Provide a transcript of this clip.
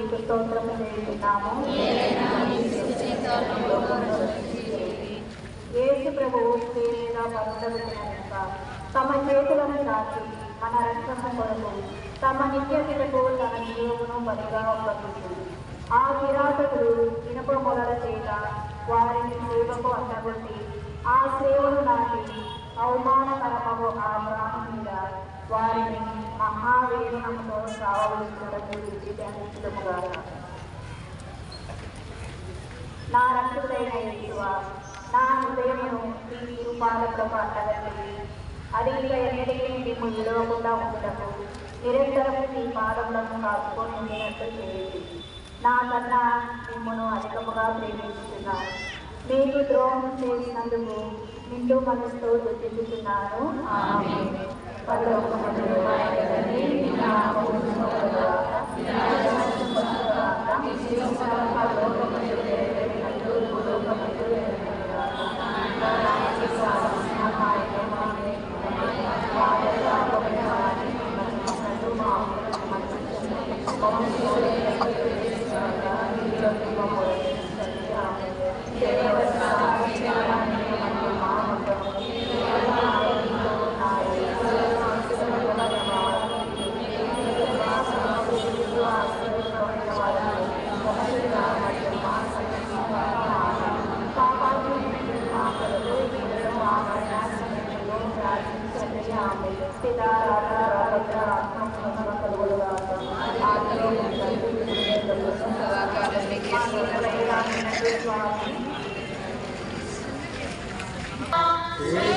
మీకు స్తోత్రం చేస్తున్నాము. యేసు ప్రభువు స్త్రీగా పరుడబెట్టినందుక తమ చేతులను దాచి మన రక్షణ కొరకు తమ నిత్యతకు తన జీవమును బలిగా అప్పగించింది. ఆ కిరాతకులు ఇనుప మొలల చేత వారిని సేవకు అడ్డగొట్టి ఆ సేవను నాటి అవమానకరమగు ఆ ప్రాణం మీద వారిని మహావేదనముతో సావవలసినట్టు విడిచి ధ్యానించడముగా. నా రక్షకుడైన యేసువా, నా హృదయమును ఈ తిరుపాదములకు అడ్డగట్టి అది ఇక ఎన్నటికీ మేము విడవకుండా ఉండటము నిరంతరము ఈ పాదములను కాచుకొని ఉండినట్టు చేయండి. నా కన్నా మిమ్మను అధికముగా ప్రేమిస్తున్నాను. మీకు ద్రోహం చేసినందుకు నిండు మనసుతో దుఃఖిస్తున్నాను. Amen.